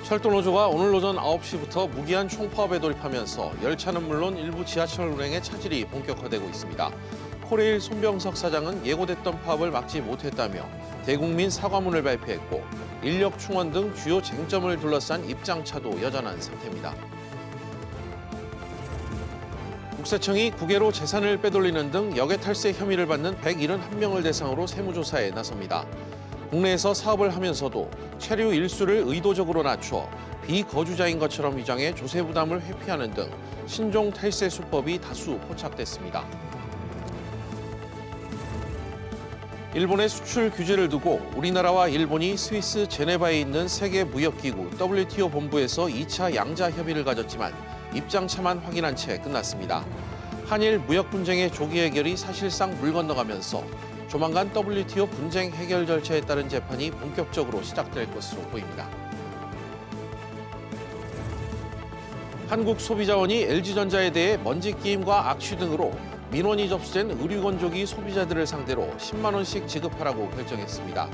철도노조가 오늘 오전 9시부터 무기한 총파업에 돌입하면서 열차는 물론 일부 지하철 운행의 차질이 본격화되고 있습니다. 코레일 손병석 사장은 예고됐던 파업을 막지 못했다며 대국민 사과문을 발표했고 인력 충원 등 주요 쟁점을 둘러싼 입장차도 여전한 상태입니다. 국세청이 국외로 재산을 빼돌리는 등 역외 탈세 혐의를 받는 171명을 대상으로 세무조사에 나섭니다. 국내에서 사업을 하면서도 체류 일수를 의도적으로 낮춰 비거주자인 것처럼 위장해 조세 부담을 회피하는 등 신종 탈세 수법이 다수 포착됐습니다. 일본의 수출 규제를 두고 우리나라와 일본이 스위스 제네바에 있는 세계무역기구 WTO 본부에서 2차 양자 협의를 가졌지만 입장차만 확인한 채 끝났습니다. 한일 무역 분쟁의 조기 해결이 사실상 물 건너가면서 조만간 WTO 분쟁 해결 절차에 따른 재판이 본격적으로 시작될 것으로 보입니다. 한국소비자원이 LG전자에 대해 먼지 끼임과 악취 등으로 민원이 접수된 의류건조기 소비자들을 상대로 10만 원씩 지급하라고 결정했습니다.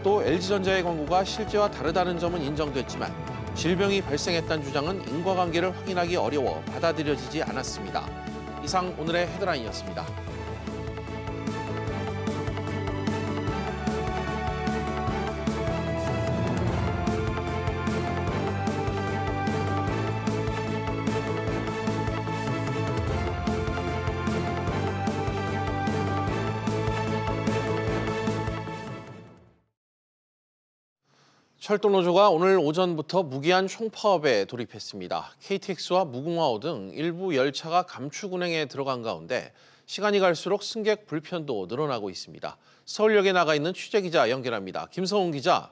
또 LG전자의 광고가 실제와 다르다는 점은 인정됐지만 질병이 발생했다는 주장은 인과관계를 확인하기 어려워 받아들여지지 않았습니다. 이상 오늘의 헤드라인이었습니다. 철도노조가 오늘 오전부터 무기한 총파업에 돌입했습니다. KTX와 무궁화호 등 일부 열차가 감축 운행에 들어간 가운데 시간이 갈수록 승객 불편도 늘어나고 있습니다. 서울역에 나가 있는 취재기자 연결합니다. 김성훈 기자,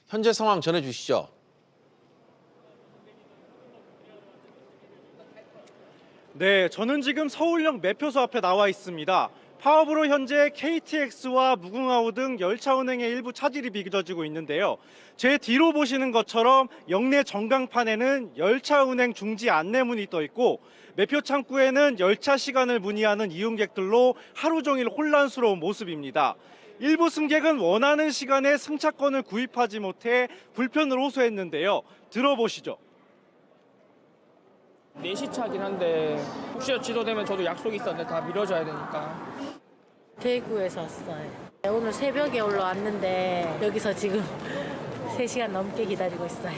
현재 상황 전해주시죠. 네, 저는 지금 서울역 매표소 앞에 나와 있습니다. 파업으로 현재 KTX와 무궁화호 등 열차 운행의 일부 차질이 빚어지고 있는데요. 제 뒤로 보시는 것처럼 역내 전광판에는 열차 운행 중지 안내문이 떠 있고 매표 창구에는 열차 시간을 문의하는 이용객들로 하루 종일 혼란스러운 모습입니다. 일부 승객은 원하는 시간에 승차권을 구입하지 못해 불편을 호소했는데요. 들어보시죠. 4시 차긴 한데 혹시 취소되면 저도 약속이 있었는데 다 미뤄져야 되니까. 대구에서 왔어요. 오늘 새벽에 올라왔는데 여기서 지금 3시간 넘게 기다리고 있어요.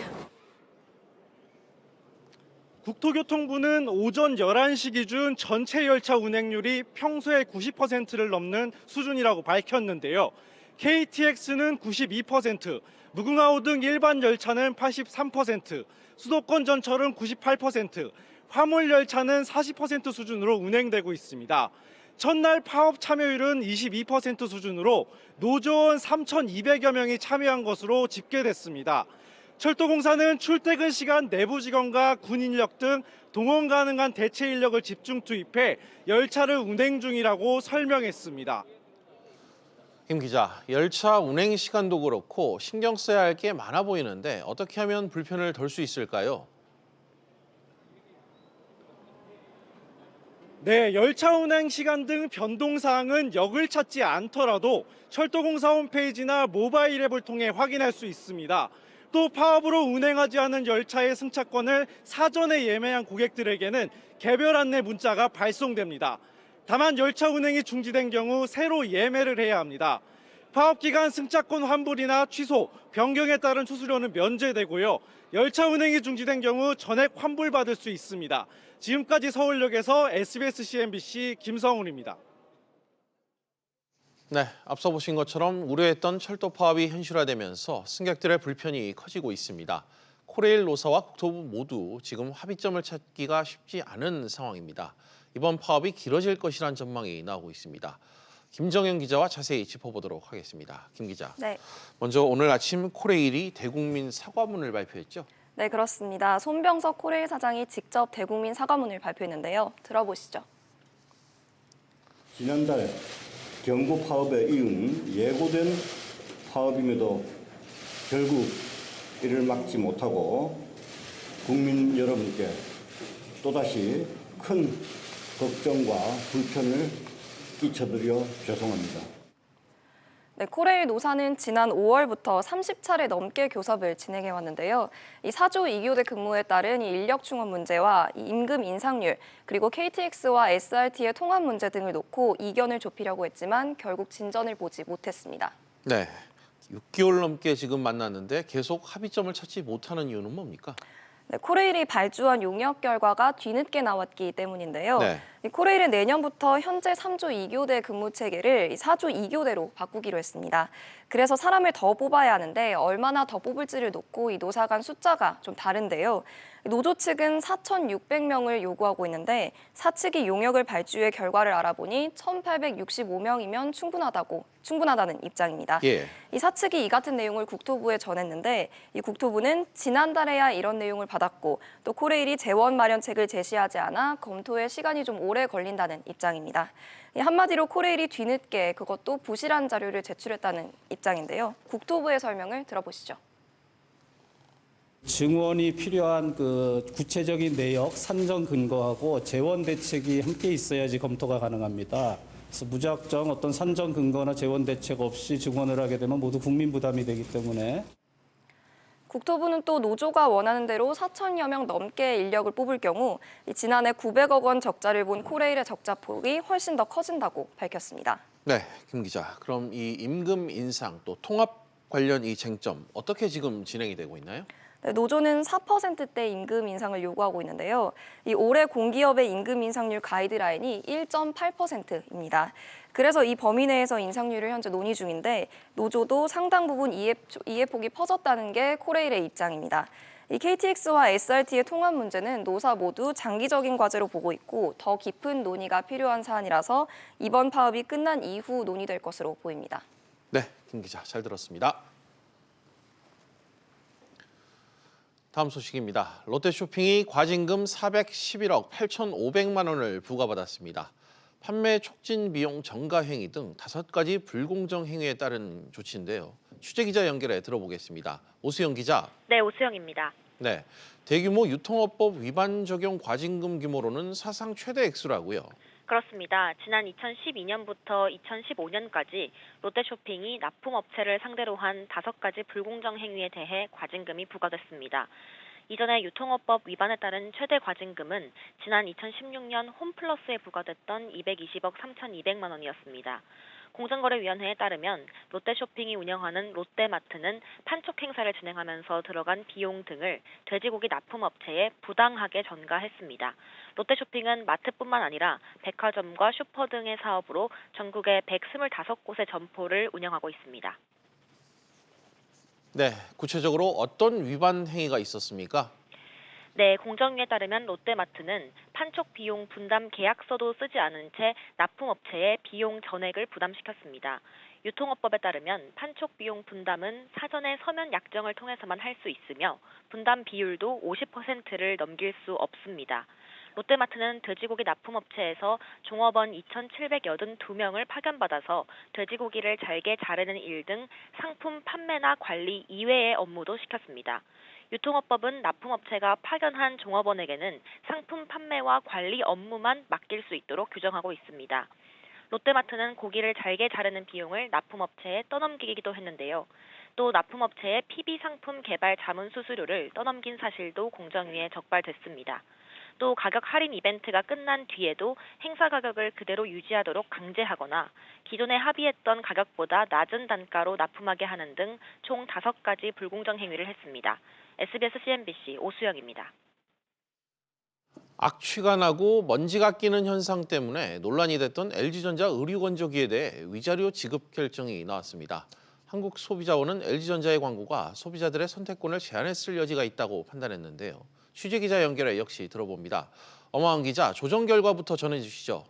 국토교통부는 오전 11시 기준 전체 열차 운행률이 평소의 90%를 넘는 수준이라고 밝혔는데요. KTX는 92%, 무궁화호 등 일반 열차는 83%, 수도권 전철은 98%, 화물 열차는 40% 수준으로 운행되고 있습니다. 첫날 파업 참여율은 22% 수준으로 노조원 3,200여 명이 참여한 것으로 집계됐습니다. 철도공사는 출퇴근 시간 내부 직원과 군 인력 등 동원 가능한 대체 인력을 집중 투입해 열차를 운행 중이라고 설명했습니다. 김 기자, 열차 운행 시간도 그렇고 신경 써야 할 게 많아 보이는데 어떻게 하면 불편을 덜 수 있을까요? 네, 열차 운행 시간 등 변동사항은 역을 찾지 않더라도 철도공사 홈페이지나 모바일 앱을 통해 확인할 수 있습니다. 또 파업으로 운행하지 않은 열차의 승차권을 사전에 예매한 고객들에게는 개별 안내 문자가 발송됩니다. 다만 열차 운행이 중지된 경우 새로 예매를 해야 합니다. 파업 기간 승차권 환불이나 취소, 변경에 따른 수수료는 면제되고요. 열차 운행이 중지된 경우 전액 환불받을 수 있습니다. 지금까지 서울역에서 SBS CNBC 김성훈입니다. 네, 앞서 보신 것처럼 우려했던 철도 파업이 현실화되면서 승객들의 불편이 커지고 있습니다. 코레일 노사와 국토부 모두 지금 합의점을 찾기가 쉽지 않은 상황입니다. 이번 파업이 길어질 것이란 전망이 나오고 있습니다. 김정현 기자와 자세히 짚어보도록 하겠습니다. 김 기자. 네. 먼저 오늘 아침 코레일이 대국민 사과문을 발표했죠? 네, 그렇습니다. 손병석 코레일 사장이 직접 대국민 사과문을 발표했는데요. 들어보시죠. 지난달 경부 파업에 이은 예고된 파업임에도 결국 이를 막지 못하고 국민 여러분께 또다시 큰 걱정과 불편을 끼쳐드려 죄송합니다. 네, 코레일 노사는 지난 5월부터 30차례 넘게 교섭을 진행해 왔는데요. 이 사조 2교대 근무에 따른 이 인력 충원 문제와 이 임금 인상률, 그리고 KTX와 SRT의 통합 문제 등을 놓고 이견을 좁히려고 했지만 결국 진전을 보지 못했습니다. 네, 6개월 넘게 지금 만났는데 계속 합의점을 찾지 못하는 이유는 뭡니까? 네, 코레일이 발주한 용역 결과가 뒤늦게 나왔기 때문인데요. 네. 이 코레일은 내년부터 현재 3조 2교대 근무 체계를 4조 2교대로 바꾸기로 했습니다. 그래서 사람을 더 뽑아야 하는데 얼마나 더 뽑을지를 놓고 이 노사 간 숫자가 좀 다른데요. 노조 측은 4,600명을 요구하고 있는데 사측이 용역을 발주해 결과를 알아보니 1,865명이면 충분하다는 입장입니다. 예. 이 사측이 이 같은 내용을 국토부에 전했는데 이 국토부는 지난달에야 이런 내용을 받았고 또 코레일이 재원 마련책을 제시하지 않아 검토에 시간이 좀 오래 걸린다는 입장입니다. 한마디로 코레일이 뒤늦게 그것도 부실한 자료를 제출했다는 입장인데요. 국토부의 설명을 들어보시죠. 증원이 필요한 그 구체적인 내역, 산정 근거하고 재원 대책이 함께 있어야지 검토가 가능합니다. 그래서 무작정 어떤 산정 근거나 재원 대책 없이 증원을 하게 되면 모두 국민 부담이 되기 때문에 국토부는 또 노조가 원하는 대로 4천여 명 넘게 인력을 뽑을 경우 지난해 900억 원 적자를 본 코레일의 적자폭이 훨씬 더 커진다고 밝혔습니다. 네, 김 기자. 그럼 이 임금 인상 또 통합 관련 이 쟁점 어떻게 지금 진행이 되고 있나요? 네, 노조는 4%대 임금 인상을 요구하고 있는데요. 이 올해 공기업의 임금 인상률 가이드라인이 1.8%입니다. 그래서 이 범위 내에서 인상률을 현재 논의 중인데 노조도 상당 부분 이해폭이 퍼졌다는 게 코레일의 입장입니다. 이 KTX와 SRT의 통합 문제는 노사 모두 장기적인 과제로 보고 있고 더 깊은 논의가 필요한 사안이라서 이번 파업이 끝난 이후 논의될 것으로 보입니다. 네, 김 기자 잘 들었습니다. 다음 소식입니다. 롯데쇼핑이 과징금 411억 8,500만 원을 부과받았습니다. 판매 촉진 비용 정가 행위 등 5가지 불공정 행위에 따른 조치인데요. 취재기자 연결해 들어보겠습니다. 오수영 기자. 네, 오수영입니다. 네, 대규모 유통업법 위반 적용 과징금 규모로는 사상 최대 액수라고요. 그렇습니다. 지난 2012년부터 2015년까지 롯데쇼핑이 납품업체를 상대로 한 5가지 불공정 행위에 대해 과징금이 부과됐습니다. 이전에 유통업법 위반에 따른 최대 과징금은 지난 2016년 홈플러스에 부과됐던 220억 3,200만 원이었습니다. 공정거래위원회에 따르면 롯데쇼핑이 운영하는 롯데마트는 판촉 행사를 진행하면서 들어간 비용 등을 돼지고기 납품업체에 부당하게 전가했습니다. 롯데쇼핑은 마트뿐만 아니라 백화점과 슈퍼 등의 사업으로 전국에 125곳의 점포를 운영하고 있습니다. 네, 구체적으로 어떤 위반 행위가 있었습니까? 네, 공정위에 따르면 롯데마트는 판촉 비용 분담 계약서도 쓰지 않은 채 납품업체에 비용 전액을 부담시켰습니다. 유통업법에 따르면 판촉 비용 분담은 사전에 서면 약정을 통해서만 할 수 있으며 분담 비율도 50%를 넘길 수 없습니다. 롯데마트는 돼지고기 납품업체에서 종업원 2,782명을 파견받아서 돼지고기를 잘게 자르는 일 등 상품 판매나 관리 이외의 업무도 시켰습니다. 유통업법은 납품업체가 파견한 종업원에게는 상품 판매와 관리 업무만 맡길 수 있도록 규정하고 있습니다. 롯데마트는 고기를 잘게 자르는 비용을 납품업체에 떠넘기기도 했는데요. 또 납품업체의 PB 상품 개발 자문 수수료를 떠넘긴 사실도 공정위에 적발됐습니다. 또 가격 할인 이벤트가 끝난 뒤에도 행사 가격을 그대로 유지하도록 강제하거나 기존에 합의했던 가격보다 낮은 단가로 납품하게 하는 등 총 5가지 불공정 행위를 했습니다. SBS CNBC 오수영입니다. 악취가 나고 먼지가 끼는 현상 때문에 논란이 됐던 LG전자 의류건조기에 대해 위자료 지급 결정이 나왔습니다. 한국소비자원은 LG전자의 광고가 소비자들의 선택권을 제한했을 여지가 있다고 판단했는데요. 취재기자 연결해 역시 들어봅니다. 엄하은 기자, 조정 결과부터 전해주시죠.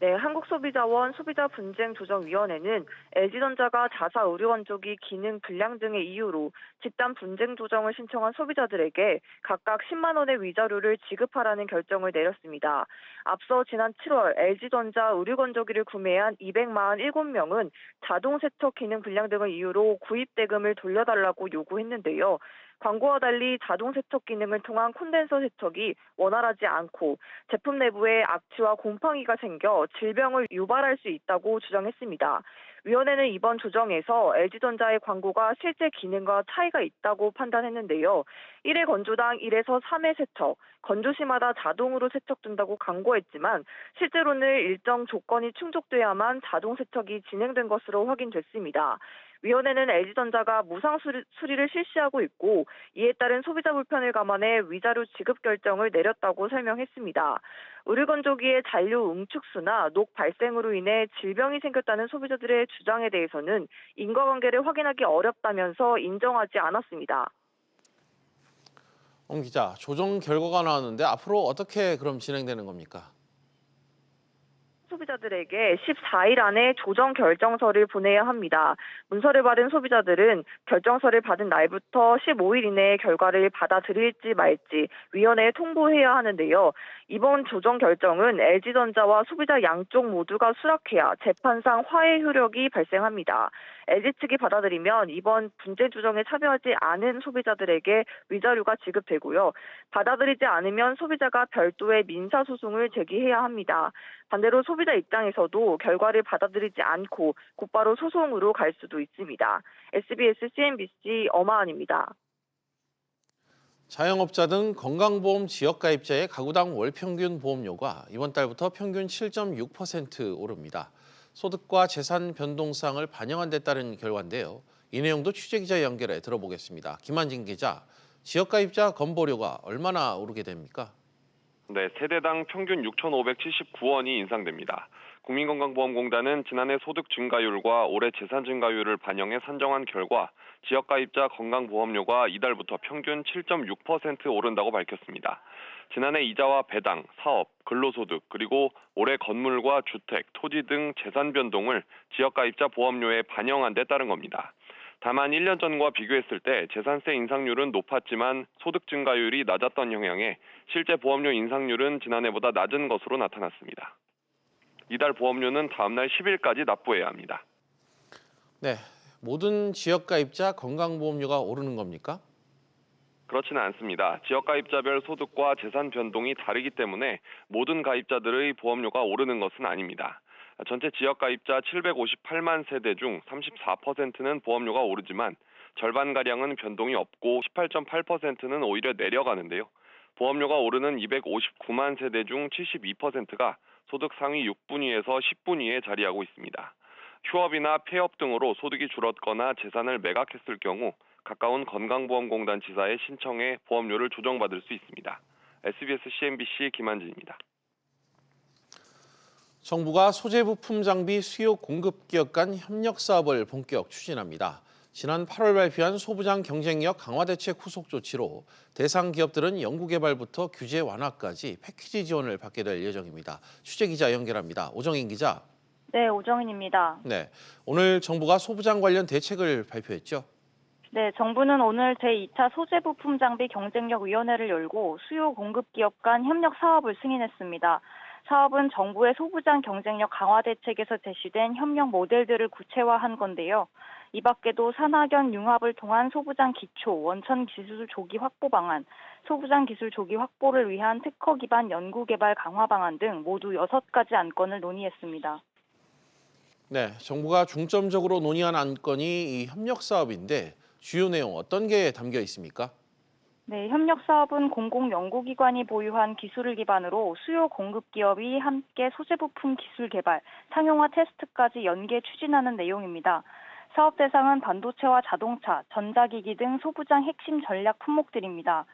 네, 한국소비자원 소비자분쟁조정위원회는 LG전자가 자사 의류건조기 기능 불량 등의 이유로 집단 분쟁 조정을 신청한 소비자들에게 각각 10만 원의 위자료를 지급하라는 결정을 내렸습니다. 앞서 지난 7월 LG전자 의류건조기를 구매한 247명은 자동 세척 기능 불량 등의 이유로 구입 대금을 돌려달라고 요구했는데요. 광고와 달리 자동 세척 기능을 통한 콘덴서 세척이 원활하지 않고 제품 내부에 악취와 곰팡이가 생겨 질병을 유발할 수 있다고 주장했습니다. 위원회는 이번 조정에서 LG전자의 광고가 실제 기능과 차이가 있다고 판단했는데요. 1회 건조당 1에서 3회 세척, 건조시마다 자동으로 세척된다고 광고했지만 실제로는 일정 조건이 충족돼야만 자동 세척이 진행된 것으로 확인됐습니다. 위원회는 LG전자가 무상 수리를 실시하고 있고 이에 따른 소비자 불편을 감안해 위자료 지급 결정을 내렸다고 설명했습니다. 의류건조기의 잔류 응축수나 녹 발생으로 인해 질병이 생겼다는 소비자들의 주장에 대해서는 인과관계를 확인하기 어렵다면서 인정하지 않았습니다. 옹 기자, 조정 결과가 나왔는데 앞으로 어떻게 그럼 진행되는 겁니까? 소비자들에게 14일 안에 조정 결정서를 보내야 합니다. 문서를 받은 소비자들은 결정서를 받은 날부터 15일 이내에 결과를 받아들일지 말지 위원회에 통보해야 하는데요. 이번 조정 결정은 LG전자와 소비자 양쪽 모두가 수락해야 재판상 화해 효력이 발생합니다. LG 측이 받아들이면 이번 분쟁 조정에 참여하지 않은 소비자들에게 위자료가 지급되고요. 받아들이지 않으면 소비자가 별도의 민사소송을 제기해야 합니다. 반대로 소비자 입장에서도 결과를 받아들이지 않고 곧바로 소송으로 갈 수도 있습니다. SBS CNBC 엄하은입니다. 자영업자 등 건강보험 지역가입자의 가구당 월평균 보험료가 이번 달부터 평균 7.6% 오릅니다. 소득과 재산 변동사항을 반영한 데 따른 결과인데요. 이 내용도 취재기자 연결해 들어보겠습니다. 김한진 기자, 지역가입자 건보료가 얼마나 오르게 됩니까? 네, 세대당 평균 6,579원이 인상됩니다. 국민건강보험공단은 지난해 소득 증가율과 올해 재산 증가율을 반영해 산정한 결과 지역가입자 건강보험료가 이달부터 평균 7.6% 오른다고 밝혔습니다. 지난해 이자와 배당, 사업, 근로소득, 그리고 올해 건물과 주택, 토지 등 재산 변동을 지역가입자 보험료에 반영한 데 따른 겁니다. 다만 1년 전과 비교했을 때 재산세 인상률은 높았지만 소득 증가율이 낮았던 영향에 실제 보험료 인상률은 지난해보다 낮은 것으로 나타났습니다. 이달 보험료는 다음 날 10일까지 납부해야 합니다. 네, 모든 지역가입자 건강보험료가 오르는 겁니까? 그렇지는 않습니다. 지역가입자별 소득과 재산 변동이 다르기 때문에 모든 가입자들의 보험료가 오르는 것은 아닙니다. 전체 지역가입자 758만 세대 중 34%는 보험료가 오르지만 절반가량은 변동이 없고 18.8%는 오히려 내려가는데요. 보험료가 오르는 259만 세대 중 72%가 소득 상위 6분위에서 10분위에 자리하고 있습니다. 휴업이나 폐업 등으로 소득이 줄었거나 재산을 매각했을 경우 가까운 건강보험공단 지사에 신청해 보험료를 조정받을 수 있습니다. SBS CNBC 김한진입니다. 정부가 소재 부품 장비 수요 공급 기업 간 협력 사업을 본격 추진합니다. 지난 8월 발표한 소부장 경쟁력 강화 대책 후속 조치로 대상 기업들은 연구개발부터 규제 완화까지 패키지 지원을 받게 될 예정입니다. 취재기자 연결합니다. 오정인 기자. 네, 오정인입니다. 네, 오늘 정부가 소부장 관련 대책을 발표했죠? 네, 정부는 오늘 제2차 소재부품 장비 경쟁력위원회를 열고 수요 공급 기업 간 협력 사업을 승인했습니다. 사업은 정부의 소부장 경쟁력 강화 대책에서 제시된 협력 모델들을 구체화한 건데요. 이 밖에도 산학연 융합을 통한 소부장 기초, 원천 기술 조기 확보 방안, 소부장 기술 조기 확보를 위한 특허 기반 연구 개발 강화 방안 등 모두 6가지 안건을 논의했습니다. 네, 정부가 중점적으로 논의한 안건이 이 협력 사업인데 주요 내용 어떤 게 담겨 있습니까? 네, 협력 사업은 공공연구기관이 보유한 기술을 기반으로 수요 공급 기업이 함께 소재부품 기술 개발, 상용화 테스트까지 연계 추진하는 내용입니다. 사업 대상은 반도체와 자동차, 전자기기 등 소부장 핵심 전략 품목들입니다.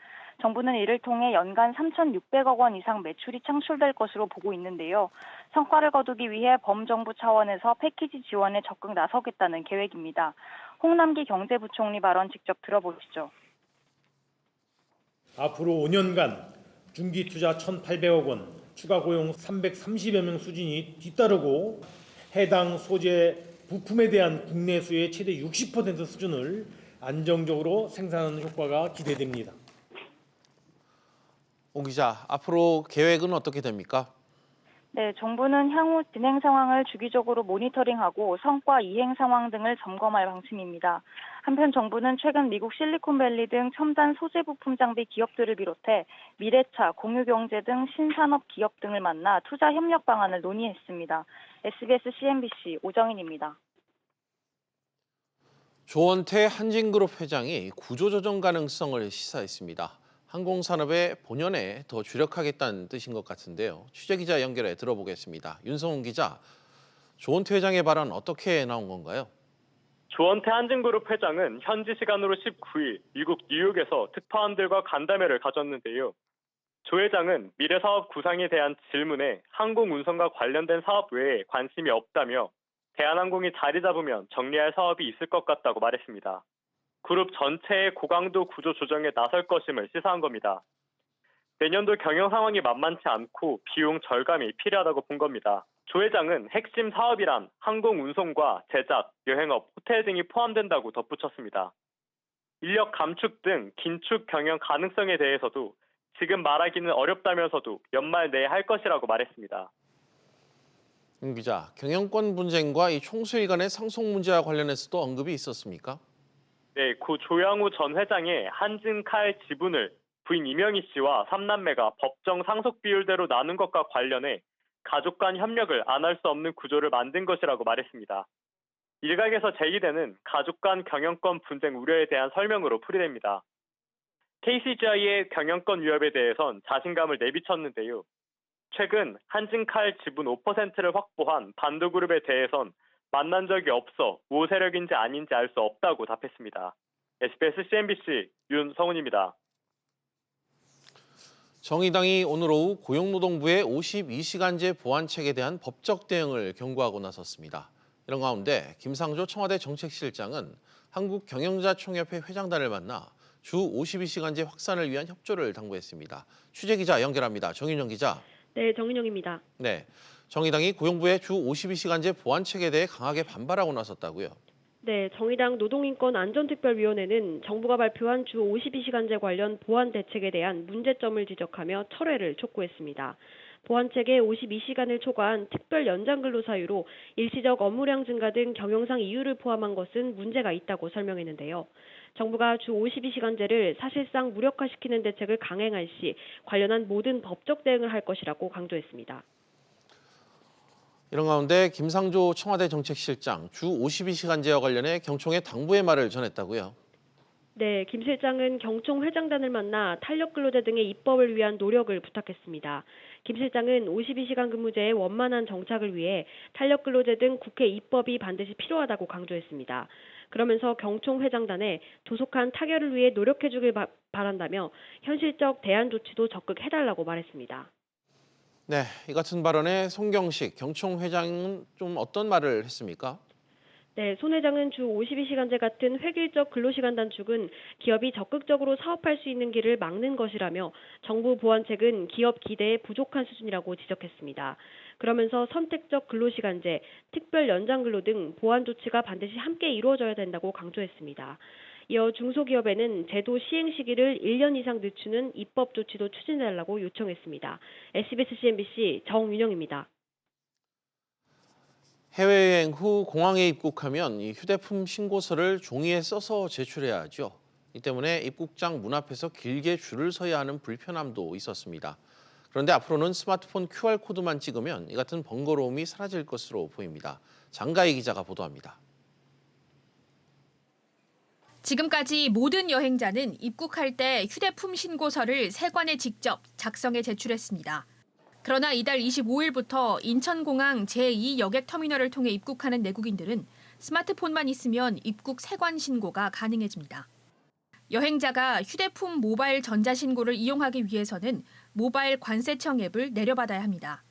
정부는 이를 통해 연간 3,600억 원 이상 매출이 창출될 것으로 보고 있는데요. 성과를 거두기 위해 범정부 차원에서 패키지 지원에 적극 나서겠다는 계획입니다. 홍남기 경제부총리 발언 직접 들어보시죠. 앞으로 5년간 중기 투자 1,800억 원, 추가 고용 330여 명 수준이 뒤따르고 해당 소재 부품에 대한 국내 수요의 최대 60% 수준을 안정적으로 생산하는 효과가 기대됩니다. 오 기자, 앞으로 계획은 어떻게 됩니까? 네, 정부는 향후 진행 상황을 주기적으로 모니터링하고 성과 이행 상황 등을 점검할 방침입니다. 한편 정부는 최근 미국 실리콘밸리 등 첨단 소재 부품 장비 기업들을 비롯해 미래차, 공유경제 등 신산업 기업 등을 만나 투자 협력 방안을 논의했습니다. SBS CNBC 오정인입니다. 조원태 한진그룹 회장이 구조조정 가능성을 시사했습니다. 항공산업의 본연에 더 주력하겠다는 뜻인 것 같은데요. 취재기자 연결해 들어보겠습니다. 윤성훈 기자, 조원태 회장의 발언 어떻게 나온 건가요? 조원태 한진그룹 회장은 현지 시간으로 19일 미국 뉴욕에서 특파원들과 간담회를 가졌는데요. 조 회장은 미래 사업 구상에 대한 질문에 항공운송과 관련된 사업 외에 관심이 없다며 대한항공이 자리 잡으면 정리할 사업이 있을 것 같다고 말했습니다. 그룹 전체의 고강도 구조 조정에 나설 것임을 시사한 겁니다. 내년도 경영 상황이 만만치 않고 비용 절감이 필요하다고 본 겁니다. 조 회장은 핵심 사업이란 항공운송과 제작, 여행업, 호텔 등이 포함된다고 덧붙였습니다. 인력 감축 등 긴축 경영 가능성에 대해서도 지금 말하기는 어렵다면서도 연말 내에 할 것이라고 말했습니다. 윤 기자, 경영권 분쟁과 이 총수일 간의 상속 문제와 관련해서도 언급이 있었습니까? 네, 고 조양우 전 회장의 한진칼 지분을 부인 이명희 씨와 3남매가 법정 상속 비율대로 나눈 것과 관련해 가족 간 협력을 안 할 수 없는 구조를 만든 것이라고 말했습니다. 일각에서 제기되는 가족 간 경영권 분쟁 우려에 대한 설명으로 풀이됩니다. KCGI의 경영권 위협에 대해선 자신감을 내비쳤는데요. 최근 한진칼 지분 5%를 확보한 반도그룹에 대해선 만난 적이 없어 우호 세력인지 아닌지 알 수 없다고 답했습니다. SBS CNBC 윤성훈입니다. 정의당이 오늘 오후 고용노동부의 52시간제 보완책에 대한 법적 대응을 경고하고 나섰습니다. 이런 가운데 김상조 청와대 정책실장은 한국경영자총협회 회장단을 만나 주 52시간제 확산을 위한 협조를 당부했습니다. 취재기자 연결합니다. 정윤영 기자. 네, 정윤영입니다. 네, 정의당이 고용부의 주 52시간제 보완책에 대해 강하게 반발하고 나섰다고요? 네, 정의당 노동인권안전특별위원회는 정부가 발표한 주 52시간제 관련 보완 대책에 대한 문제점을 지적하며 철회를 촉구했습니다. 보완책에 52시간을 초과한 특별 연장 근로 사유로 일시적 업무량 증가 등 경영상 이유를 포함한 것은 문제가 있다고 설명했는데요. 정부가 주 52시간제를 사실상 무력화시키는 대책을 강행할 시 관련한 모든 법적 대응을 할 것이라고 강조했습니다. 이런 가운데 김상조 청와대 정책실장 주 52시간제와 관련해 경총에 당부의 말을 전했다고요? 네, 김 실장은 경총 회장단을 만나 탄력 근로제 등의 입법을 위한 노력을 부탁했습니다. 김 실장은 52시간 근무제의 원만한 정착을 위해 탄력 근로제 등 국회 입법이 반드시 필요하다고 강조했습니다. 그러면서 경총 회장단에 조속한 타결을 위해 노력해주길 바란다며 현실적 대안 조치도 적극 해달라고 말했습니다. 네, 이 같은 발언에 송경식 경총 회장은 좀 어떤 말을 했습니까? 네, 손 회장은 주 52시간제 같은 획일적 근로시간 단축은 기업이 적극적으로 사업할 수 있는 길을 막는 것이라며 정부 보완책은 기업 기대에 부족한 수준이라고 지적했습니다. 그러면서 선택적 근로시간제, 특별 연장 근로 등 보완 조치가 반드시 함께 이루어져야 된다고 강조했습니다. 이어 중소기업에는 제도 시행 시기를 1년 이상 늦추는 입법 조치도 추진해달라고 요청했습니다. SBS CNBC 정윤영입니다. 해외여행 후 공항에 입국하면 이 휴대폰 신고서를 종이에 써서 제출해야 하죠. 이 때문에 입국장 문 앞에서 길게 줄을 서야 하는 불편함도 있었습니다. 그런데 앞으로는 스마트폰 QR코드만 찍으면 이 같은 번거로움이 사라질 것으로 보입니다. 장가희 기자가 보도합니다. 지금까지 모든 여행자는 입국할 때 휴대폰 신고서를 세관에 직접 작성해 제출했습니다. 그러나 이달 25일부터 인천공항 제2여객터미널을 통해 입국하는 내국인들은 스마트폰만 있으면 입국 세관 신고가 가능해집니다. 여행자가 휴대폰 모바일 전자신고를 이용하기 위해서는 모바일 관세청 앱을 내려받아야 합니다.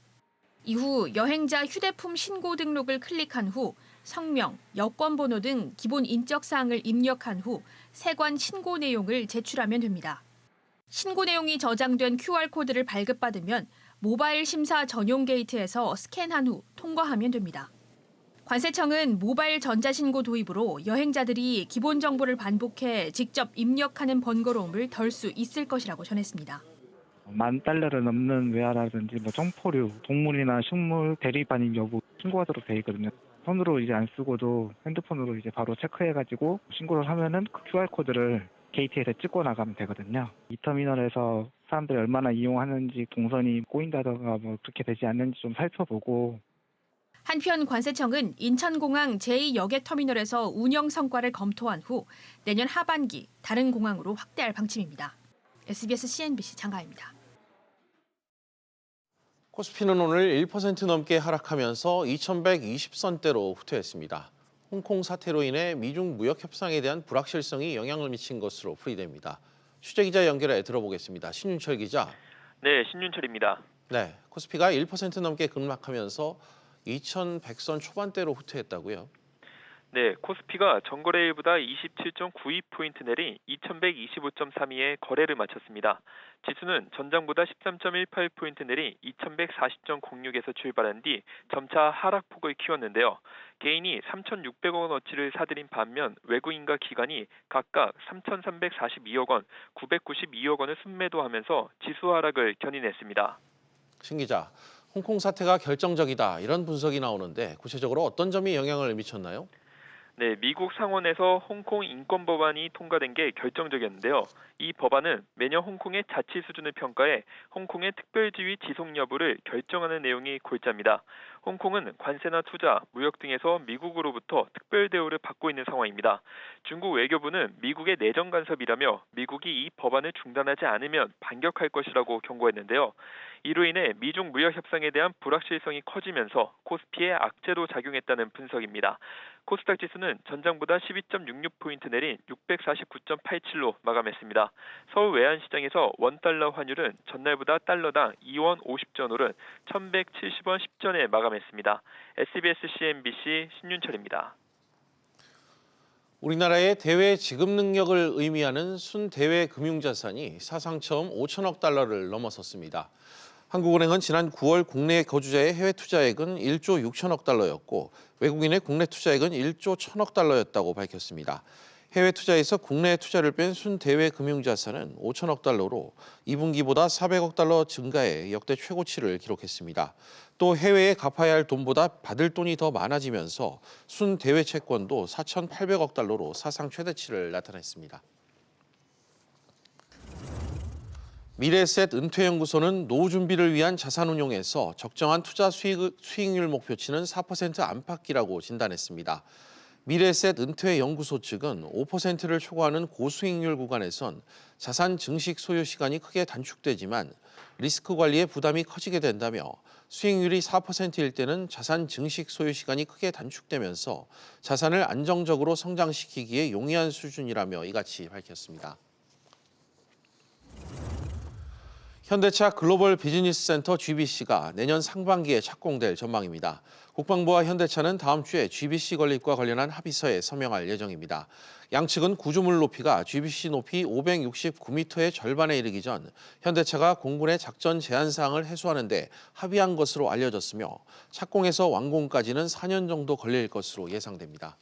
이후 여행자 휴대폰 신고 등록을 클릭한 후 성명, 여권번호 등 기본 인적사항을 입력한 후 세관 신고 내용을 제출하면 됩니다. 신고 내용이 저장된 QR코드를 발급받으면 모바일 심사 전용 게이트에서 스캔한 후 통과하면 됩니다. 관세청은 모바일 전자신고 도입으로 여행자들이 기본 정보를 반복해 직접 입력하는 번거로움을 덜 수 있을 것이라고 전했습니다. $10,000를 넘는 외화라든지 점포류, 동물이나 식물 대립 아닌 여부 신고하도록 되어 있거든요. 손으로 이제 안 쓰고도 핸드폰으로 이제 바로 체크해가지고 신고를 하면은 그 QR코드를 게이트에서 찍고 나가면 되거든요. 이 터미널에서 사람들이 얼마나 이용하는지 동선이 꼬인다던가 그렇게 되지 않는지 좀 살펴보고. 한편 관세청은 인천공항 제2여객터미널에서 운영 성과를 검토한 후 내년 하반기 다른 공항으로 확대할 방침입니다. SBS CNBC 장가입니다. 코스피는 오늘 1% 넘게 하락하면서 2120선대로 후퇴했습니다. 홍콩 사태로 인해 미중 무역 협상에 대한 불확실성이 영향을 미친 것으로 풀이됩니다. 취재기자 연결해 들어보겠습니다. 신윤철 기자. 네, 신윤철입니다. 네, 코스피가 1% 넘게 급락하면서 2100선 초반대로 후퇴했다고요? 네, 코스피가 전거래일보다 27.92포인트 내린 2125.32에 거래를 마쳤습니다. 지수는 전장보다 13.18포인트 내린 2140.06에서 출발한 뒤 점차 하락폭을 키웠는데요. 개인이 3,600억 원어치를 사들인 반면 외국인과 기관이 각각 3,342억 원, 992억 원을 순매도하면서 지수 하락을 견인했습니다. 신 기자, 홍콩 사태가 결정적이다 이런 분석이 나오는데 구체적으로 어떤 점이 영향을 미쳤나요? 네, 미국 상원에서 홍콩 인권 법안이 통과된 게 결정적이었는데요. 이 법안은 매년 홍콩의 자치 수준을 평가해 홍콩의 특별지위 지속 여부를 결정하는 내용이 골자입니다. 홍콩은 관세나 투자, 무역 등에서 미국으로부터 특별 대우를 받고 있는 상황입니다. 중국 외교부는 미국의 내정 간섭이라며 미국이 이 법안을 중단하지 않으면 반격할 것이라고 경고했는데요. 이로 인해 미중 무역 협상에 대한 불확실성이 커지면서 코스피에 악재로 작용했다는 분석입니다. 코스닥 지수는 전장보다 12.66포인트 내린 649.87로 마감했습니다. 서울 외환시장에서 원달러 환율은 전날보다 달러당 2원 50전 오른 1170원 10전에 마감했습니다. SBS CNBC 신윤철입니다. 우리나라의 대외 지급 능력을 의미하는 순대외 금융자산이 사상 처음 5천억 달러를 넘어섰습니다. 한국은행은 지난 9월 국내 거주자의 해외 투자액은 1조 6천억 달러였고 외국인의 국내 투자액은 1조 1천억 달러였다고 밝혔습니다. 해외 투자에서 국내 투자를 뺀 순대외 금융자산은 5천억 달러로 2분기보다 400억 달러 증가해 역대 최고치를 기록했습니다. 또 해외에 갚아야 할 돈보다 받을 돈이 더 많아지면서 순대외 채권도 4,800억 달러로 사상 최대치를 나타냈습니다. 미래에셋 은퇴연구소는 노후 준비를 위한 자산운용에서 적정한 투자 수익률 목표치는 4% 안팎이라고 진단했습니다. 미래에셋 은퇴연구소 측은 5%를 초과하는 고수익률 구간에선 자산 증식 소요 시간이 크게 단축되지만 리스크 관리에 부담이 커지게 된다며 수익률이 4%일 때는 자산 증식 소요 시간이 크게 단축되면서 자산을 안정적으로 성장시키기에 용이한 수준이라며 이같이 밝혔습니다. 현대차 글로벌 비즈니스 센터 GBC가 내년 상반기에 착공될 전망입니다. 국방부와 현대차는 다음 주에 GBC 건립과 관련한 합의서에 서명할 예정입니다. 양측은 구조물 높이가 GBC 높이 569m의 절반에 이르기 전 현대차가 공군의 작전 제한 사항을 해소하는 데 합의한 것으로 알려졌으며 착공에서 완공까지는 4년 정도 걸릴 것으로 예상됩니다.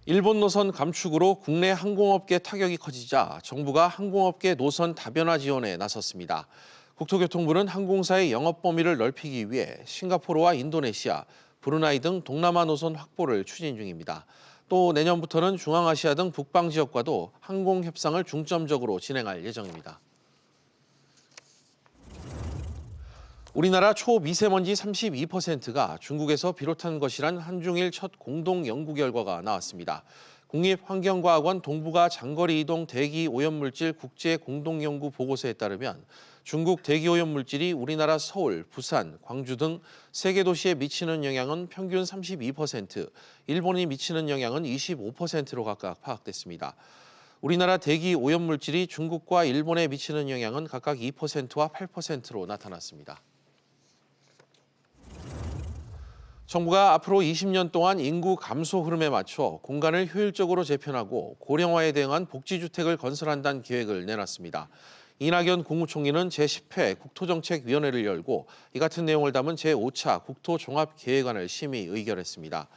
일본 노선 감축으로 국내 항공업계 타격이 커지자 정부가 항공업계 노선 다변화 지원에 나섰습니다. 국토교통부는 항공사의 영업 범위를 넓히기 위해 싱가포르와 인도네시아, 브루나이 등 동남아 노선 확보를 추진 중입니다. 또 내년부터는 중앙아시아 등 북방 지역과도 항공 협상을 중점적으로 진행할 예정입니다. 우리나라 초미세먼지 32%가 중국에서 비롯한 것이란 한중일 첫 공동 연구 결과가 나왔습니다. 국립환경과학원 동북아 장거리 이동 대기 오염물질 국제 공동 연구 보고서에 따르면 중국 대기 오염물질이 우리나라 서울, 부산, 광주 등 세 개 도시에 미치는 영향은 평균 32%, 일본이 미치는 영향은 25%로 각각 파악됐습니다. 우리나라 대기 오염물질이 중국과 일본에 미치는 영향은 각각 2%와 8%로 나타났습니다. 정부가 앞으로 20년 동안 인구 감소 흐름에 맞춰 공간을 효율적으로 재편하고 고령화에 대응한 복지주택을 건설한다는 계획을 내놨습니다. 이낙연 국무총리는 제10회 국토정책위원회를 열고 이 같은 내용을 담은 제5차 국토종합계획안을 심의 의결했습니다.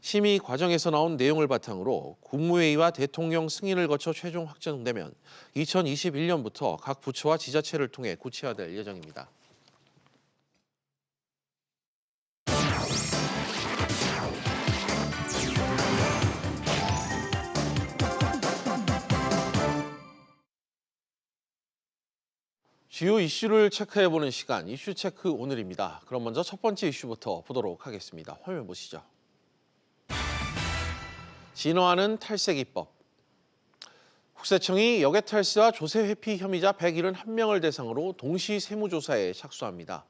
심의 과정에서 나온 내용을 바탕으로 국무회의와 대통령 승인을 거쳐 최종 확정되면 2021년부터 각 부처와 지자체를 통해 구체화될 예정입니다. 주요 이슈를 체크해보는 시간, 이슈 체크 오늘입니다. 그럼 먼저 첫 번째 이슈부터 보도록 하겠습니다. 화면 보시죠. 진화하는 탈세 기법. 국세청이 역외탈세와 조세 회피 혐의자 171명을 대상으로 동시 세무조사에 착수합니다.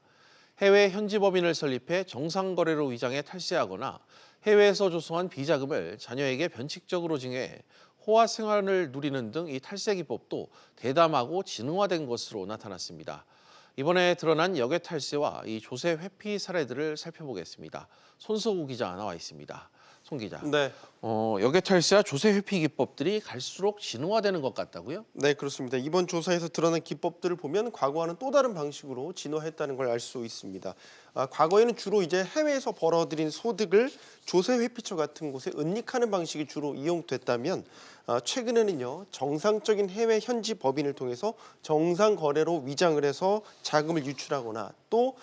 해외 현지 법인을 설립해 정상거래로 위장해 탈세하거나 해외에서 조성한 비자금을 자녀에게 변칙적으로 증여해 호화 생활을 누리는 등 이 탈세 기법도 대담하고 진흥화된 것으로 나타났습니다. 이번에 드러난 역외탈세와 이 조세 회피 사례들을 살펴보겠습니다. 손석우 기자 나와 있습니다. 송 기자. 네. 역외탈세와 조세 회피 기법들이 갈수록 진화되는 것 같다고요? 네, 그렇습니다. 이번 조사에서 드러난 기법들을 보면 과거와는 또 다른 방식으로 진화했다는 걸 알 수 있습니다. 과거에는 주로 이제 해외에서 벌어들인 소득을 조세 회피처 같은 곳에 은닉하는 방식이 주로 이용됐다면 최근에는요, 정상적인 해외 현지 법인을 통해서 정상 거래로 위장을 해서 자금을 유출하거나 또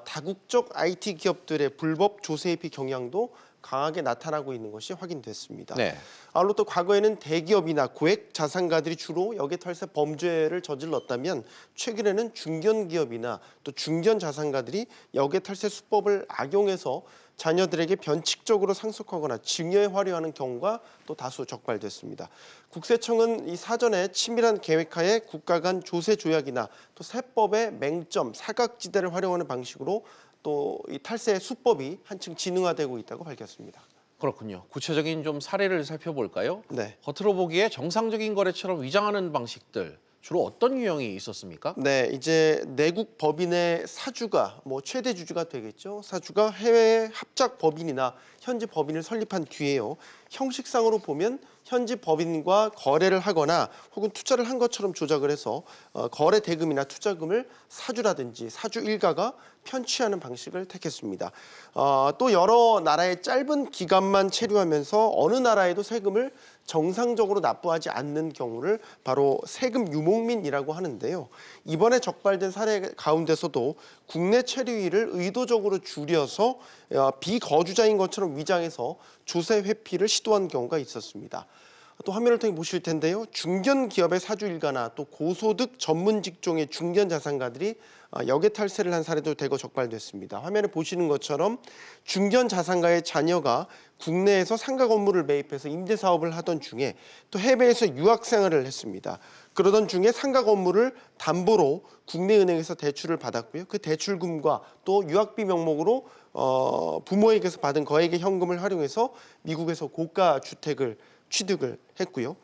다국적 IT 기업들의 불법 조세 회피 경향도 강하게 나타나고 있는 것이 확인됐습니다. 네. 아울러 또 과거에는 대기업이나 고액 자산가들이 주로 역외탈세 범죄를 저질렀다면 최근에는 중견기업이나 또 중견 자산가들이 역외탈세 수법을 악용해서 자녀들에게 변칙적으로 상속하거나 증여에 활용하는 경우가 또 다수 적발됐습니다. 국세청은 이 사전에 치밀한 계획하에 국가 간 조세 조약이나 또 세법의 맹점, 사각지대를 활용하는 방식으로 또 이 탈세 수법이 한층 진흥화되고 있다고 밝혔습니다. 그렇군요. 구체적인 좀 사례를 살펴볼까요? 네. 겉으로 보기에 정상적인 거래처럼 위장하는 방식들, 주로 어떤 유형이 있었습니까? 네, 이제 내국 법인의 사주가 최대 주주가 되겠죠. 사주가 해외 합작 법인이나 현지 법인을 설립한 뒤에요. 형식상으로 보면 현지 법인과 거래를 하거나 혹은 투자를 한 것처럼 조작을 해서 거래 대금이나 투자금을 사주라든지 사주 일가가 편취하는 방식을 택했습니다. 또 여러 나라의 짧은 기간만 체류하면서 어느 나라에도 세금을 정상적으로 납부하지 않는 경우를 바로 세금 유목민이라고 하는데요. 이번에 적발된 사례 가운데서도 국내 체류일을 의도적으로 줄여서 비거주자인 것처럼 위장해서 조세 회피를 시도한 경우가 있었습니다. 또 화면을 통해 보실 텐데요. 중견 기업의 사주 일가나 또 고소득 전문 직종의 중견 자산가들이 역외탈세를 한 사례도 대거 적발됐습니다. 화면에 보시는 것처럼 중견 자산가의 자녀가 국내에서 상가 건물을 매입해서 임대 사업을 하던 중에 또 해외에서 유학 생활을 했습니다. 그러던 중에 상가 건물을 담보로 국내 은행에서 대출을 받았고요. 그 대출금과 또 유학비 명목으로 부모에게서 받은 거액의 현금을 활용해서 미국에서 고가 주택을 취득을 했고요.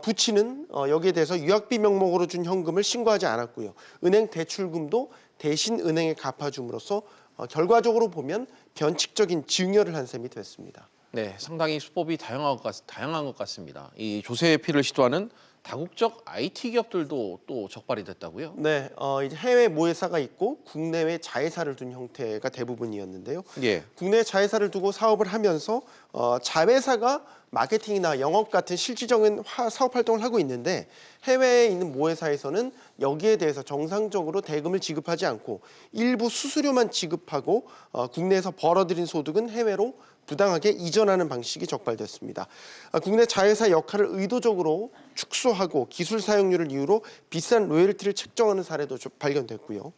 부친은 여기에 대해서 유학비 명목으로 준 현금을 신고하지 않았고요. 은행 대출금도 대신 은행에 갚아줌으로써 결과적으로 보면 변칙적인 증여를 한 셈이 됐습니다. 네, 상당히 수법이 다양한 것 같습니다. 이 조세 회피를 시도하는 다국적 IT 기업들도 또 적발이 됐다고요? 네, 이제 해외 모회사가 있고 국내외 자회사를 둔 형태가 대부분이었는데요. 예. 국내 자회사를 두고 사업을 하면서 자회사가 마케팅이나 영업 같은 실질적인 사업 활동을 하고 있는데 해외에 있는 모회사에서는 여기에 대해서 정상적으로 대금을 지급하지 않고 일부 수수료만 지급하고 국내에서 벌어들인 소득은 해외로 부당하게 이전하는 방식이 적발됐습니다. 국내 자회사 역할을 의도적으로 축소하고 기술 사용료를 이유로 비싼 로열티를 책정하는 사례도 발견됐고요.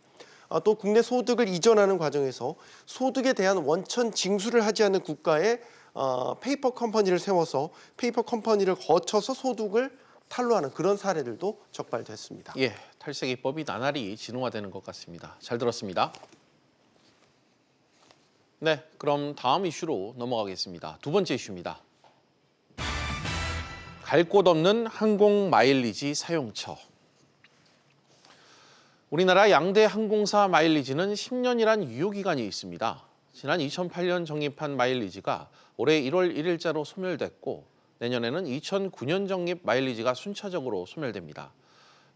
또 국내 소득을 이전하는 과정에서 소득에 대한 원천 징수를 하지 않는 국가에 페이퍼 컴퍼니를 세워서 페이퍼 컴퍼니를 거쳐서 소득을 탈루하는 그런 사례들도 적발됐습니다. 예, 탈세 기법이 나날이 진화되는 것 같습니다. 잘 들었습니다. 네, 그럼 다음 이슈로 넘어가겠습니다. 두 번째 이슈입니다. 갈 곳 없는 항공 마일리지 사용처. 우리나라 양대 항공사 마일리지는 10년이란 유효기간이 있습니다. 지난 2008년 정립한 마일리지가 올해 1월 1일자로 소멸됐고 내년에는 2009년 정립 마일리지가 순차적으로 소멸됩니다.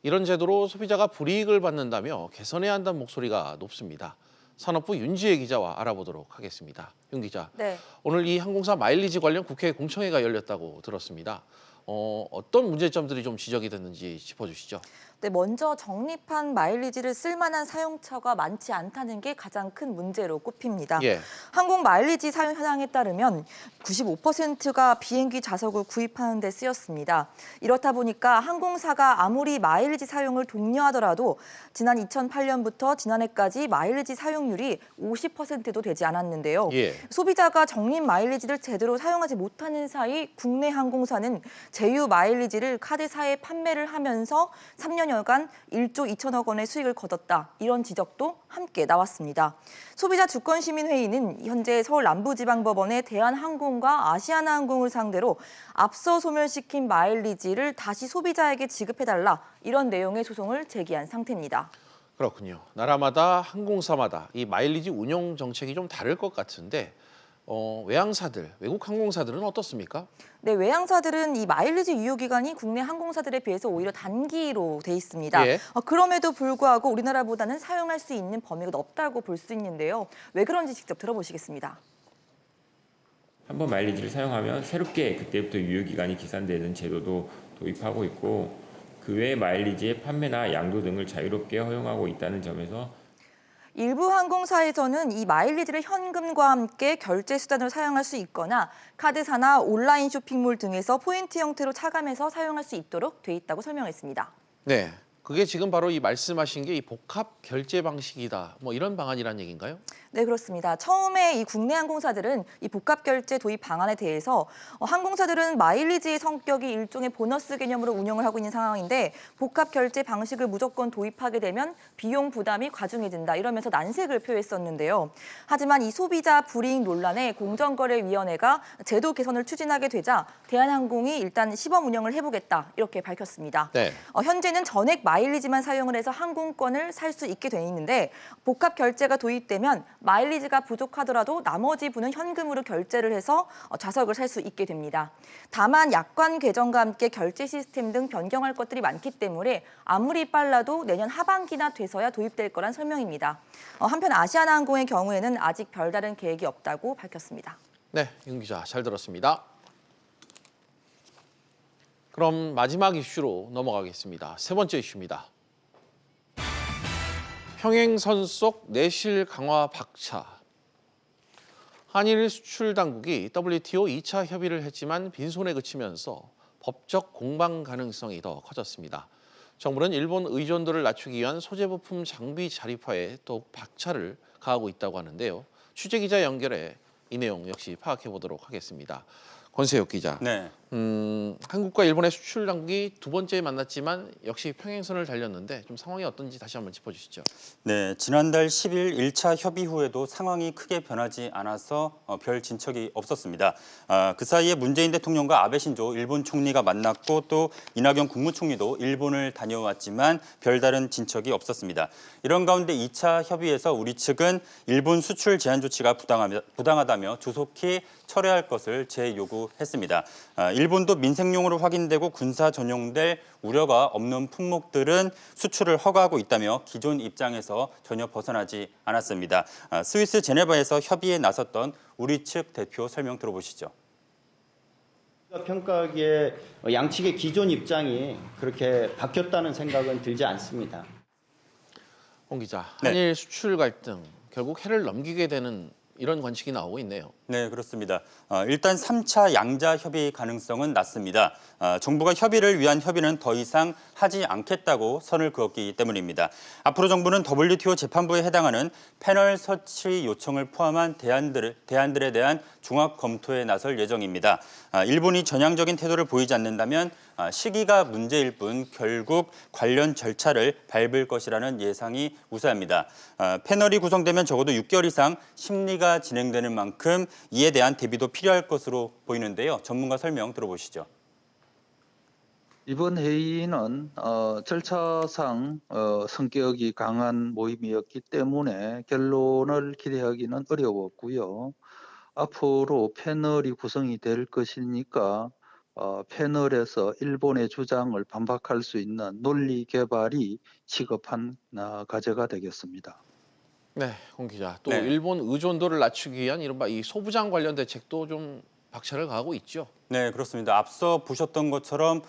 이런 제도로 소비자가 불이익을 받는다며 개선해야 한다는 목소리가 높습니다. 산업부 윤지혜 기자와 알아보도록 하겠습니다. 윤 기자, 네. 오늘 이 항공사 마일리지 관련 국회 공청회가 열렸다고 들었습니다. 어떤 문제점들이 좀 지적이 됐는지 짚어주시죠. 네, 먼저 적립한 마일리지를 쓸만한 사용처가 많지 않다는 게 가장 큰 문제로 꼽힙니다. 예. 항공 마일리지 사용 현황에 따르면 95%가 비행기 좌석을 구입하는 데 쓰였습니다. 이렇다 보니까 항공사가 아무리 마일리지 사용을 독려하더라도 지난 2008년부터 지난해까지 마일리지 사용률이 50%도 되지 않았는데요. 예. 소비자가 적립 마일리지를 제대로 사용하지 못하는 사이 국내 항공사는 제휴 마일리지를 카드사에 판매를 하면서 3년여간 1조 2천억 원의 수익을 거뒀다. 이런 지적도 함께 나왔습니다. 소비자주권시민회의는 현재 서울 남부지방법원에 대한항공과 아시아나항공을 상대로 앞서 소멸시킨 마일리지를 다시 소비자에게 지급해달라 이런 내용의 소송을 제기한 상태입니다. 그렇군요. 나라마다 항공사마다 이 마일리지 운용 정책이 좀 다를 것 같은데 외항사들, 외국 항공사들은 어떻습니까? 네, 외항사들은 이 마일리지 유효 기간이 국내 항공사들에 비해서 오히려 단기로 돼 있습니다. 예. 그럼에도 불구하고 우리나라보다는 사용할 수 있는 범위가 넓다고 볼 수 있는데요. 왜 그런지 직접 들어보시겠습니다. 한번 마일리지를 사용하면 새롭게 그때부터 유효기간이 기산되는 제도도 도입하고 있고 그 외 마일리지의 판매나 양도 등을 자유롭게 허용하고 있다는 점에서 일부 항공사에서는 이 마일리지를 현금과 함께 결제 수단으로 사용할 수 있거나 카드사나 온라인 쇼핑몰 등에서 포인트 형태로 차감해서 사용할 수 있도록 돼 있다고 설명했습니다. 네, 그게 지금 바로 이 말씀하신 게 이 복합 결제 방식이다. 뭐 이런 방안이란 얘기인가요? 네, 그렇습니다. 처음에 이 국내 항공사들은 이 복합 결제 도입 방안에 대해서 항공사들은 마일리지의 성격이 일종의 보너스 개념으로 운영을 하고 있는 상황인데 복합 결제 방식을 무조건 도입하게 되면 비용 부담이 과중해진다 이러면서 난색을 표했었는데요. 하지만 이 소비자 불이익 논란에 공정거래위원회가 제도 개선을 추진하게 되자 대한항공이 일단 시범 운영을 해보겠다 이렇게 밝혔습니다. 네. 현재는 전액 마일리지만 사용을 해서 항공권을 살 수 있게 돼 있는데 복합 결제가 도입되면 마일리지가 부족하더라도 나머지 부는 현금으로 결제를 해서 좌석을 살 수 있게 됩니다. 다만 약관 개정과 함께 결제 시스템 등 변경할 것들이 많기 때문에 아무리 빨라도 내년 하반기나 돼서야 도입될 거란 설명입니다. 한편 아시아나항공의 경우에는 아직 별다른 계획이 없다고 밝혔습니다. 네, 윤 기자 잘 들었습니다. 그럼 마지막 이슈로 넘어가겠습니다. 세 번째 이슈입니다. 평행선 속 내실 강화 박차. 한일 수출 당국이 WTO 2차 협의를 했지만 빈손에 그치면서 법적 공방 가능성이 더 커졌습니다. 정부는 일본 의존도를 낮추기 위한 소재 부품 장비 자립화에 더욱 박차를 가하고 있다고 하는데요. 취재 기자 연결해 이 내용 역시 파악해 보도록 하겠습니다. 권세혁 기자. 네. 한국과 일본의 수출 당국이 두 번째 만났지만 역시 평행선을 달렸는데 좀 상황이 어떤지 다시 한번 짚어주시죠. 네, 지난달 10일 1차 협의 후에도 상황이 크게 변하지 않아서 별 진척이 없었습니다. 그 사이에 문재인 대통령과 아베 신조 일본 총리가 만났고 또 이낙연 국무총리도 일본을 다녀왔지만 별다른 진척이 없었습니다. 이런 가운데 2차 협의에서 우리 측은 일본 수출 제한 조치가 부당하다며 조속히 철회할 것을 재요구했습니다. 일본도 민생용으로 확인되고 군사 전용될 우려가 없는 품목들은 수출을 허가하고 있다며 기존 입장에서 전혀 벗어나지 않았습니다. 스위스 제네바에서 협의에 나섰던 우리 측 대표 설명 들어보시죠. 평가하기에 양측의 기존 입장이 그렇게 바뀌었다는 생각은 들지 않습니다. 홍 기자, 한일 수출 갈등 결국 해를 넘기게 되는 이런 관측이 나오고 있네요. 네, 그렇습니다. 일단 3차 양자 협의 가능성은 낮습니다. 정부가 협의를 위한 협의는 더 이상 하지 않겠다고 선을 그었기 때문입니다. 앞으로 정부는 WTO 재판부에 해당하는 패널 설치 요청을 포함한 대안들에 대한 종합 검토에 나설 예정입니다. 일본이 전향적인 태도를 보이지 않는다면 시기가 문제일 뿐 결국 관련 절차를 밟을 것이라는 예상이 우세합니다. 패널이 구성되면 적어도 6개월 이상 심리가 진행되는 만큼 이에 대한 대비도 필요할 것으로 보이는데요. 전문가 설명 들어보시죠. 이번 회의는 절차상 성격이 강한 모임이었기 때문에 결론을 기대하기는 어려웠고요. 앞으로 패널이 구성이 될 것이니까 패널에서 일본의 주장을 반박할 수 있는 논리 개발이 시급한 과제가 되겠습니다. 네, 홍 기자. 또 일본 의존도를 낮추기 위한 이른바 이 소부장 관련 대책도 좀 박차를 가하고 있죠. 네, 그렇습니다. 앞서 보셨던 것처럼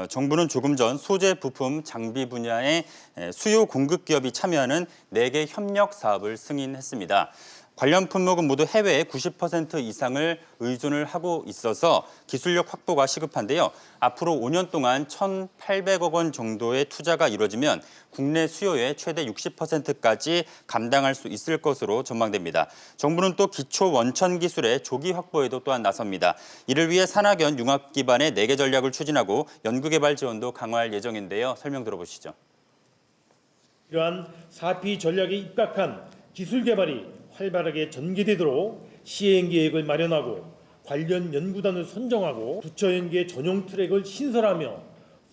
정부는 조금 전 소재, 부품, 장비 분야의 수요 공급 기업이 참여하는 4개 협력 사업을 승인했습니다. 관련 품목은 모두 해외에 90% 이상을 의존을 하고 있어서 기술력 확보가 시급한데요. 앞으로 5년 동안 1,800억 원 정도의 투자가 이루어지면 국내 수요의 최대 60%까지 감당할 수 있을 것으로 전망됩니다. 정부는 또 기초 원천 기술의 조기 확보에도 또한 나섭니다. 이를 위해 산학연 융합 기반의 4개 전략을 추진하고 연구개발 지원도 강화할 예정인데요. 설명 들어보시죠. 이러한 4P 전략에 입각한 기술 개발이 활발하게 전개되도록 시행 계획을 마련하고 관련 연구단을 선정하고 부처 연계 전용 트랙을 신설하며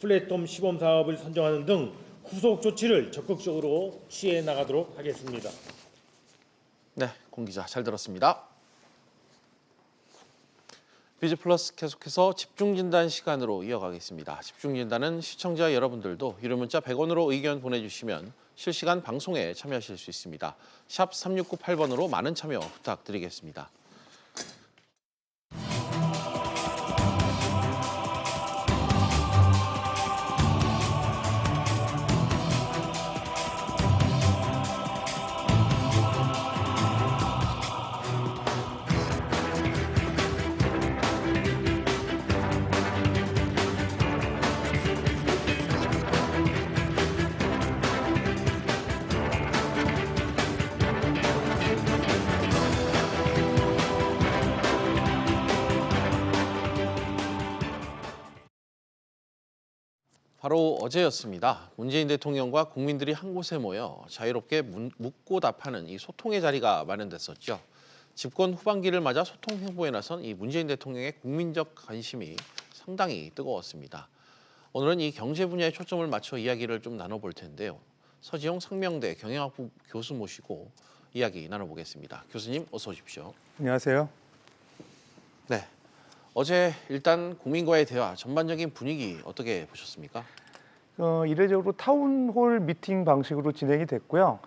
플랫폼 시범 사업을 선정하는 등 후속 조치를 적극적으로 취해 나가도록 하겠습니다. 네, 공 기자 잘 들었습니다. 비즈플러스 계속해서 집중진단 시간으로 이어가겠습니다. 집중진단은 시청자 여러분들도 유료 문자 100원으로 의견 보내주시면 실시간 방송에 참여하실 수 있습니다. 샵 3698번으로 많은 참여 부탁드리겠습니다. 바로 어제였습니다. 문재인 대통령과 국민들이 한 곳에 모여 자유롭게 묻고 답하는 이 소통의 자리가 마련됐었죠. 집권 후반기를 맞아 소통 행보에 나선 이 문재인 대통령의 국민적 관심이 상당히 뜨거웠습니다. 오늘은 이 경제 분야에 초점을 맞춰 이야기를 좀 나눠볼 텐데요. 서지용 상명대 경영학부 교수 모시고 이야기 나눠보겠습니다. 교수님 어서 오십시오. 안녕하세요. 네. 어제 일단 국민과의 대화 전반적인 분위기 어떻게 보셨습니까? 이례적으로 타운홀 미팅 방식으로 진행이 됐고요.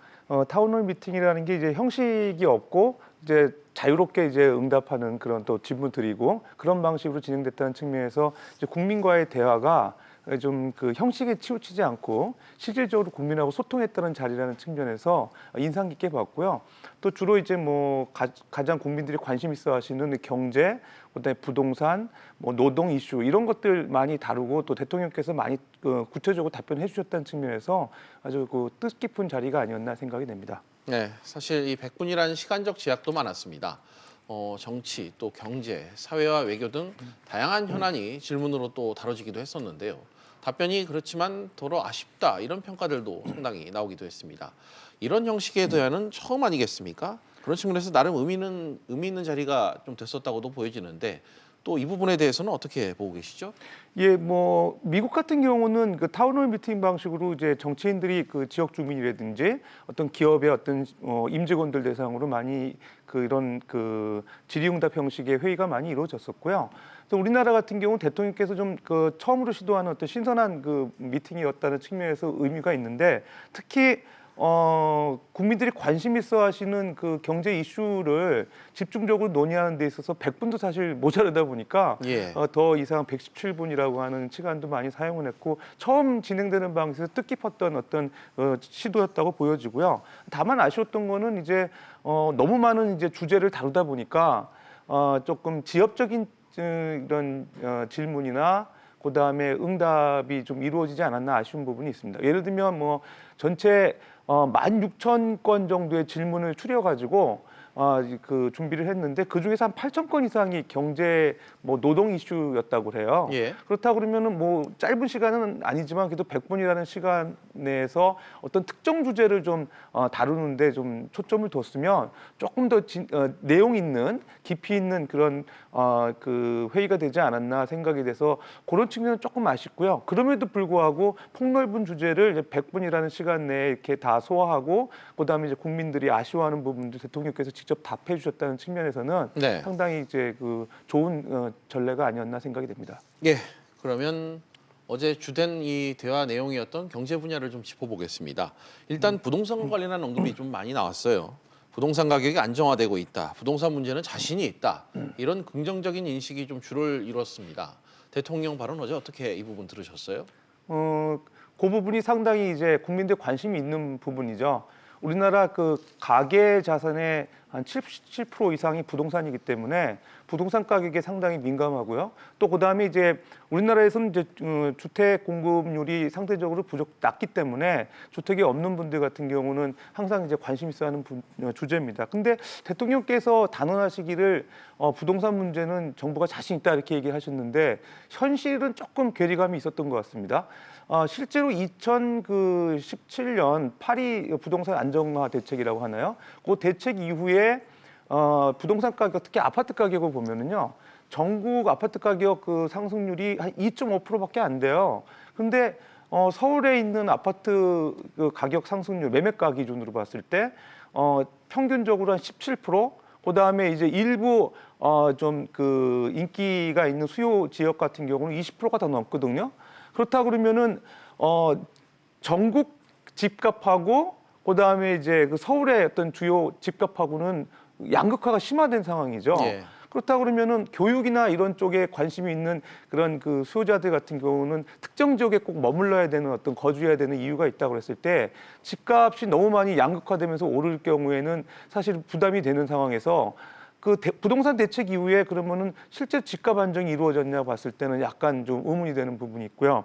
타운홀 미팅이라는 게 이제 형식이 없고 이제 자유롭게 이제 응답하는 그런 또 질문 드리고 그런 방식으로 진행됐다는 측면에서 이제 국민과의 대화가 좀 그 형식에 치우치지 않고 실질적으로 국민하고 소통했다는 자리라는 측면에서 인상 깊게 봤고요. 또 주로 이제 뭐 가장 국민들이 관심 있어 하시는 경제, 그다음에 부동산, 뭐 노동 이슈 이런 것들 많이 다루고 또 대통령께서 많이 구체적으로 답변해 주셨다는 측면에서 아주 그 뜻깊은 자리가 아니었나 생각이 됩니다. 네, 사실 이 100분이라는 시간적 제약도 많았습니다. 정치, 또 경제, 사회와 외교 등 다양한 현안이 질문으로 또 다뤄지기도 했었는데요. 답변이 그렇지만 도로 아쉽다 이런 평가들도 상당히 나오기도 했습니다. 이런 형식의 대화는 처음 아니겠습니까? 그런 측면에서 나름 의미 있는 자리가 좀 됐었다고도 보여지는데 또 이 부분에 대해서는 어떻게 보고 계시죠? 예, 뭐 미국 같은 경우는 그 타운홀 미팅 방식으로 이제 정치인들이 그 지역 주민이라든지 어떤 기업의 어떤 임직원들 대상으로 많이 이런 질의응답 형식의 회의가 많이 이루어졌었고요. 또 우리나라 같은 경우 대통령께서 좀 처음으로 시도하는 어떤 신선한 미팅이었다는 측면에서 의미가 있는데 특히 국민들이 관심 있어 하시는 그 경제 이슈를 집중적으로 논의하는 데 있어서 100분도 사실 모자르다 보니까 더 이상 117분이라고 하는 시간도 많이 사용을 했고 처음 진행되는 방식에서 뜻깊었던 어떤 시도였다고 보여지고요. 다만 아쉬웠던 거는 이제 너무 많은 이제 주제를 다루다 보니까 조금 지역적인 이런 질문이나 그다음에 응답이 좀 이루어지지 않았나 아쉬운 부분이 있습니다. 예를 들면 뭐 전체 16,000건 정도의 질문을 추려가지고 준비를 했는데 그 중에서 한 8,000건 이상이 경제 뭐 노동 이슈였다고 해요. 그렇다 그러면은 뭐 짧은 시간은 아니지만 그래도 100분이라는 시간 내에서 어떤 특정 주제를 좀 다루는데 좀 초점을 뒀으면 조금 더 내용 있는 깊이 있는 그런 회의가 되지 않았나 생각이 돼서 그런 측면은 조금 아쉽고요. 그럼에도 불구하고 폭넓은 주제를 이제 100분이라는 시간 내에 이렇게 다 소화하고 그다음에 이제 국민들이 아쉬워하는 부분도 대통령께서 직접 답해 주셨다는 측면에서는 상당히 이제 좋은 전례가 아니었나 생각이 됩니다. 예, 그러면 어제 주된 이 대화 내용이었던 경제 분야를 좀 짚어보겠습니다. 일단 부동산 관련한 언급이 좀 많이 나왔어요. 부동산 가격이 안정화되고 있다. 부동산 문제는 자신이 있다. 이런 긍정적인 인식이 좀 주를 이뤘습니다. 대통령 발언 어제 어떻게 이 부분 들으셨어요? 그 부분이 상당히 이제 국민들 관심이 있는 부분이죠. 우리나라 그 가계 자산의 한 77% 이상이 부동산이기 때문에 부동산 가격에 상당히 민감하고요. 또 그다음에 이제 우리나라에서는 이제 주택 공급률이 상대적으로 낮기 때문에 주택이 없는 분들 같은 경우는 항상 이제 관심 있어하는 주제입니다. 근데 대통령께서 단언하시기를 부동산 문제는 정부가 자신 있다 이렇게 얘기를 하셨는데 현실은 조금 괴리감이 있었던 것 같습니다. 실제로 2017년 파리 부동산 안정화 대책이라고 하나요? 그 대책 이후에 부동산 가격, 특히 아파트 가격을 보면은요, 전국 아파트 가격 그 상승률이 한 2.5%밖에 안 돼요. 근데 서울에 있는 아파트 그 가격 상승률, 매매가 기준으로 봤을 때 평균적으로 한 17%. 그다음에 이제 일부 좀 그 인기가 있는 수요 지역 같은 경우는 20%가 더 넘거든요. 그렇다 그러면은 전국 집값하고 그다음에 이제 그 서울의 어떤 주요 집값하고는 양극화가 심화된 상황이죠. 예. 그렇다 그러면은 교육이나 이런 쪽에 관심이 있는 그런 그 수요자들 같은 경우는 특정 지역에 꼭 머물러야 되는 어떤 거주해야 되는 이유가 있다고 그랬을 때 집값이 너무 많이 양극화되면서 오를 경우에는 사실 부담이 되는 상황에서 그 부동산 대책 이후에 그러면은 실제 집값 안정이 이루어졌냐 봤을 때는 약간 좀 의문이 되는 부분이 있고요.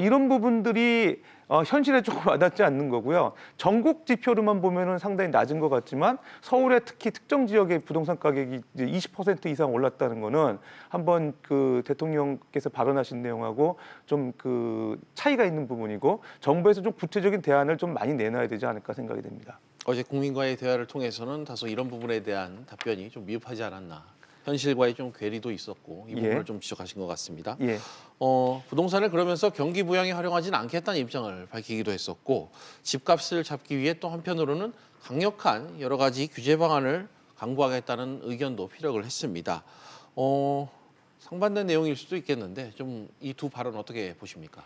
이런 부분들이 현실에 조금 와닿지 않는 거고요. 전국 지표로만 보면은 상당히 낮은 것 같지만 서울의 특히 특정 지역의 부동산 가격이 이제 20% 이상 올랐다는 거는 한번 그 대통령께서 발언하신 내용하고 좀 그 차이가 있는 부분이고 정부에서 좀 구체적인 대안을 좀 많이 내놔야 되지 않을까 생각이 됩니다. 어제 국민과의 대화를 통해서는 다소 이런 부분에 대한 답변이 좀 미흡하지 않았나. 현실과의 좀 괴리도 있었고 이 부분을 좀 지적하신 것 같습니다. 예. 부동산을 그러면서 경기 부양에 활용하지는 않겠다는 입장을 밝히기도 했었고 집값을 잡기 위해 또 한편으로는 강력한 여러 가지 규제 방안을 강구하겠다는 의견도 피력을 했습니다. 상반된 내용일 수도 있겠는데 좀 이 두 발언 어떻게 보십니까?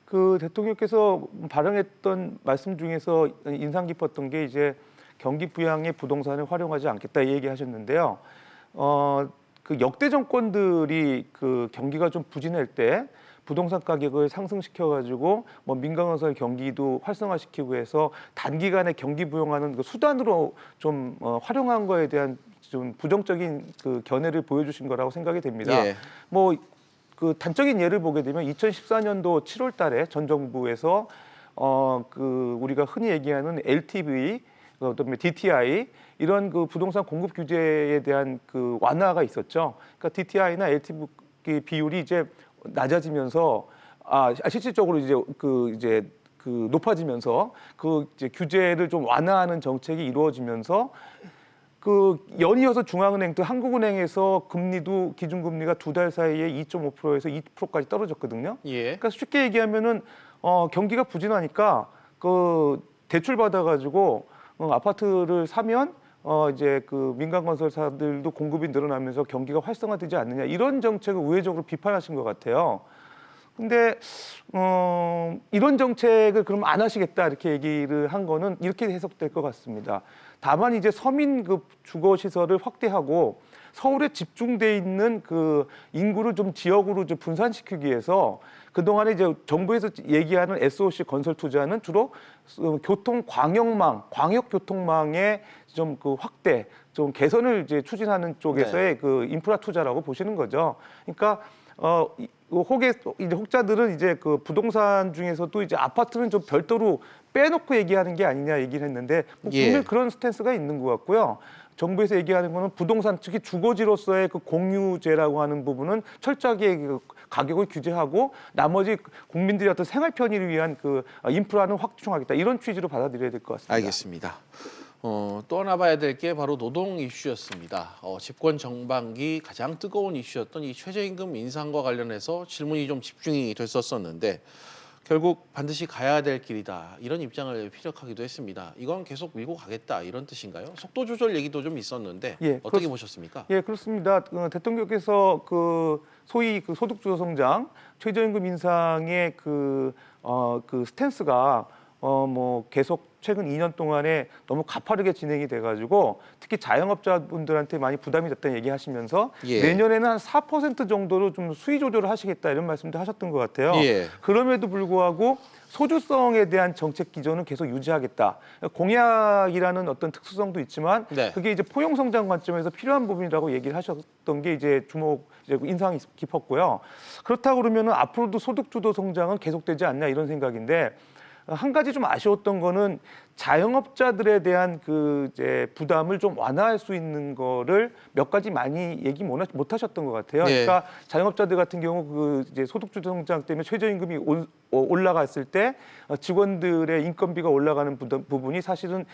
그 대통령께서 발언했던 말씀 중에서 인상 깊었던 게 이제 경기 부양에 부동산을 활용하지 않겠다 이 얘기하셨는데요. 그 역대 정권들이 그 경기가 좀 부진할 때 부동산 가격을 상승시켜 가지고 뭐 민간건설 경기도 활성화시키고 해서 단기간에 경기 부양하는 그 수단으로 좀 활용한 거에 대한 좀 부정적인 그 견해를 보여주신 거라고 생각이 됩니다. 예. 뭐 그 단적인 예를 보게 되면 2014년도 7월달에 전 정부에서 그 우리가 흔히 얘기하는 LTV, 그다음에 DTI 이런 그 부동산 공급 규제에 대한 그 완화가 있었죠. 그러니까 DTI나 LTV 비율이 이제 낮아지면서 실질적으로 이제 그 높아지면서 그 이제 규제를 좀 완화하는 정책이 이루어지면서 그 연이어서 중앙은행 또 한국은행에서 금리도 기준금리가 두 달 사이에 2.5%에서 2%까지 떨어졌거든요. 예. 그러니까 쉽게 얘기하면은 경기가 부진하니까 그 대출 받아가지고 아파트를 사면 이제 그 민간 건설사들도 공급이 늘어나면서 경기가 활성화되지 않느냐 이런 정책을 우회적으로 비판하신 것 같아요. 근데 이런 정책을 그럼 안 하시겠다 이렇게 얘기를 한 거는 이렇게 해석될 것 같습니다. 다만 이제 서민 그 주거 시설을 확대하고 서울에 집중돼 있는 그 인구를 좀 지역으로 좀 분산시키기 위해서 그동안에 이제 정부에서 얘기하는 SOC 건설 투자는 주로 교통 광역 교통망의 좀 그 확대, 좀 개선을 이제 추진하는 쪽에서의 그 인프라 투자라고 보시는 거죠. 그러니까 혹자들은 이제 그 부동산 중에서도 이제 아파트는 좀 별도로 빼놓고 얘기하는 게 아니냐 얘기를 했는데 분명히 그런 스탠스가 있는 것 같고요. 정부에서 얘기하는 거는 부동산 특히 주거지로서의 그 공유제라고 하는 부분은 철저하게 그 가격을 규제하고 나머지 국민들의 어떤 생활 편의를 위한 그 인프라는 확충하겠다 이런 취지로 받아들여야 될 것 같습니다. 알겠습니다. 또 하나 봐야 될 게 바로 노동 이슈였습니다. 집권 정반기 가장 뜨거운 이슈였던 이 최저임금 인상과 관련해서 질문이 좀 집중이 됐었는데 결국 반드시 가야 될 길이다 이런 입장을 피력하기도 했습니다. 이건 계속 밀고 가겠다 이런 뜻인가요? 속도 조절 얘기도 좀 있었는데 어떻게 보셨습니까? 예, 그렇습니다. 대통령께서 그 소위 그 소득주도 성장, 최저임금 인상의 그 스탠스가 뭐 계속 최근 2년 동안에 너무 가파르게 진행이 돼가지고 특히 자영업자분들한테 많이 부담이 됐다는 얘기하시면서 예. 내년에는 한 4% 정도로 좀 수위 조절을 하시겠다 이런 말씀도 하셨던 것 같아요. 예. 그럼에도 불구하고 소주성에 대한 정책 기조는 계속 유지하겠다. 공약이라는 어떤 특수성도 있지만 네. 그게 이제 포용 성장 관점에서 필요한 부분이라고 얘기를 하셨던 게 이제 인상이 깊었고요. 그렇다고 그러면은 앞으로도 소득 주도 성장은 계속되지 않냐 이런 생각인데 한 가지 좀 아쉬웠던 거는 자영업자들에 대한 그 이제 부담을 좀 완화할 수 있는 거를 몇 가지 많이 얘기 못 하셨던 것 같아요. 네. 그러니까 자영업자들 같은 경우 그 이제 소득주도 성장 때문에 최저임금이 올라갔을 때 직원들의 인건비가 올라가는 부분이 사실은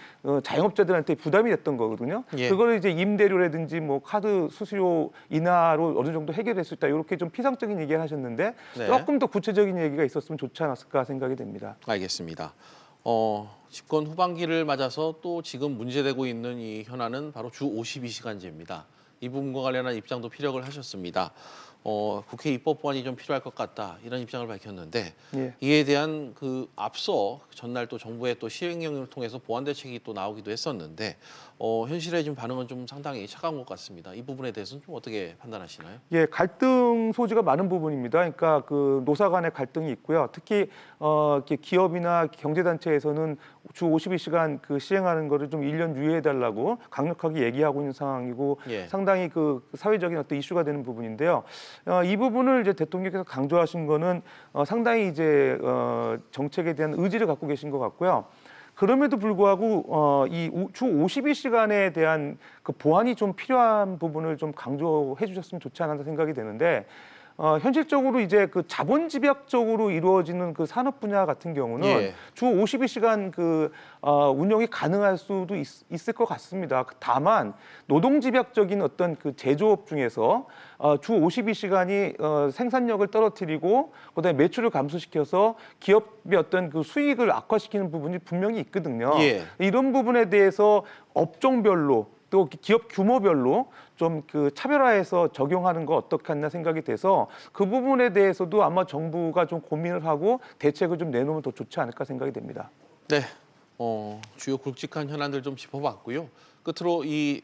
자영업자들한테 부담이 됐던 거거든요. 예. 그걸 이제 임대료라든지 뭐 카드 수수료 인하로 어느 정도 해결할 수 있다. 이렇게 좀 피상적인 얘기를 하셨는데 네. 조금 더 구체적인 얘기가 있었으면 좋지 않았을까 생각이 됩니다. 알겠습니다. 집권 후반기를 맞아서 또 지금 문제되고 있는 이 현안은 바로 주 52시간제입니다. 이 부분과 관련한 입장도 피력을 하셨습니다. 국회 입법 보완이 좀 필요할 것 같다 이런 입장을 밝혔는데 예. 이에 대한 그 앞서 전날 또 정부의 또 시행령을 통해서 보완 대책이 또 나오기도 했었는데 현실의 지금 반응은 좀 상당히 차가운 것 같습니다. 이 부분에 대해서는 좀 어떻게 판단하시나요? 예, 갈등 소지가 많은 부분입니다. 그러니까 그 노사 간의 갈등이 있고요. 특히 이렇게 기업이나 경제단체에서는 주 52시간 그 시행하는 거를 좀 1년 유예해달라고 강력하게 얘기하고 있는 상황이고 예. 상당히 그 사회적인 어떤 이슈가 되는 부분인데요. 이 부분을 이제 대통령께서 강조하신 거는 상당히 이제 정책에 대한 의지를 갖고 계신 것 같고요. 그럼에도 불구하고 이 주 52시간에 대한 그 보완이 좀 필요한 부분을 좀 강조해 주셨으면 좋지 않았나 생각이 되는데 현실적으로 이제 그 자본 집약적으로 이루어지는 그 산업 분야 같은 경우는 예. 주 52시간 그 운영이 가능할 수도 있을 것 같습니다. 다만 노동 집약적인 어떤 그 제조업 중에서 주 52시간이 생산력을 떨어뜨리고 그다음에 매출을 감소시켜서 기업의 어떤 그 수익을 악화시키는 부분이 분명히 있거든요. 예. 이런 부분에 대해서 업종별로 또 기업 규모별로 좀 그 차별화해서 적용하는 거 어떻게 하나 생각이 돼서 그 부분에 대해서도 아마 정부가 좀 고민을 하고 대책을 좀 내놓으면 더 좋지 않을까 생각이 됩니다. 네, 주요 굵직한 현안들 좀 짚어봤고요. 끝으로 이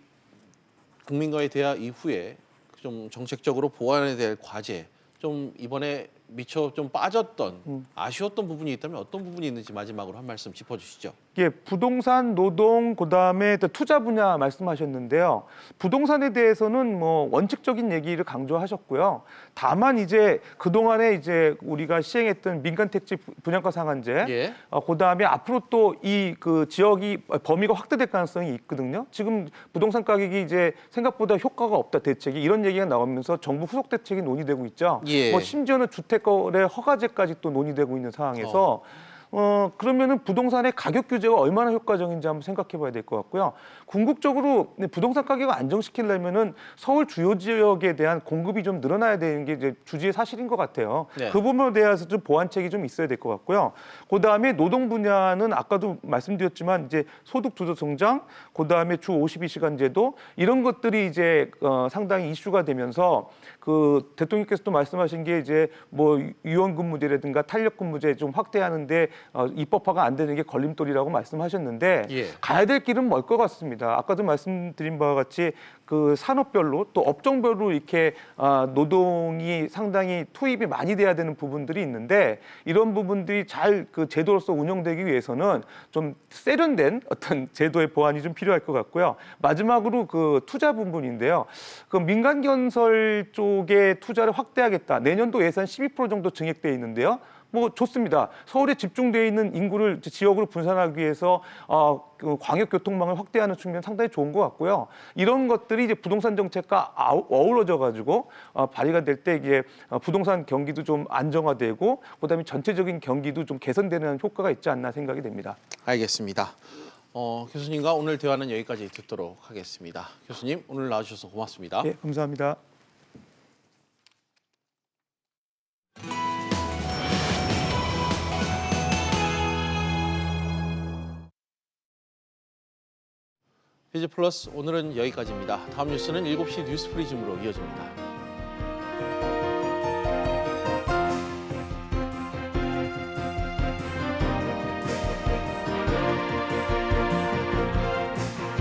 국민과의 대화 이후에 좀 정책적으로 보완해야 될 과제, 좀 이번에 미처 좀 빠졌던 아쉬웠던 부분이 있다면 어떤 부분이 있는지 마지막으로 한 말씀 짚어주시죠. 예, 부동산, 노동, 그다음에 투자 분야 말씀하셨는데요. 부동산에 대해서는 뭐 원칙적인 얘기를 강조하셨고요. 다만 이제 그동안에 이제 우리가 시행했던 민간 택지 분양가 상한제, 예. 그다음에 앞으로 또 이 그 지역이 범위가 확대될 가능성이 있거든요. 지금 부동산 가격이 이제 생각보다 효과가 없다 대책이 이런 얘기가 나오면서 정부 후속 대책이 논의되고 있죠. 예. 뭐 심지어는 주택거래 허가제까지 또 논의되고 있는 상황에서 그러면은 부동산의 가격 규제가 얼마나 효과적인지 한번 생각해 봐야 될 것 같고요. 궁극적으로 부동산 가격을 안정시키려면은 서울 주요 지역에 대한 공급이 좀 늘어나야 되는 게 이제 주지의 사실인 것 같아요. 네. 그 부분에 대해서 좀 보완책이 좀 있어야 될 것 같고요. 그다음에 노동 분야는 아까도 말씀드렸지만 이제 소득 주도 성장, 그다음에 주 52시간 제도 이런 것들이 이제 상당히 이슈가 되면서 그 대통령께서도 말씀하신 게 이제 뭐 유연근무제라든가 탄력근무제 좀 확대하는데 입법화가 안 되는 게 걸림돌이라고 말씀하셨는데 예. 가야 될 길은 멀 것 같습니다. 아까도 말씀드린 바와 같이 그 산업별로 또 업종별로 이렇게 노동이 상당히 투입이 많이 돼야 되는 부분들이 있는데 이런 부분들이 잘 그 제도로서 운영되기 위해서는 좀 세련된 어떤 제도의 보완이 좀 필요할 것 같고요. 마지막으로 그 투자 부분인데요. 그 민간 건설 쪽에 투자를 확대하겠다. 내년도 예산 12% 정도 증액돼 있는데요. 뭐 좋습니다. 서울에 집중되어 있는 인구를 지역으로 분산하기 위해서 그 광역교통망을 확대하는 측면 상당히 좋은 것 같고요. 이런 것들이 이제 부동산 정책과 어우러져 가지고 발휘가 될 때 이게 부동산 경기도 좀 안정화되고 그다음에 전체적인 경기도 좀 개선되는 효과가 있지 않나 생각이 됩니다. 알겠습니다. 교수님과 오늘 대화는 여기까지 듣도록 하겠습니다. 교수님 오늘 나와주셔서 고맙습니다. 예, 감사합니다. 비즈 플러스 오늘은 여기까지입니다. 다음 뉴스는 7시 뉴스 프리즘으로 이어집니다.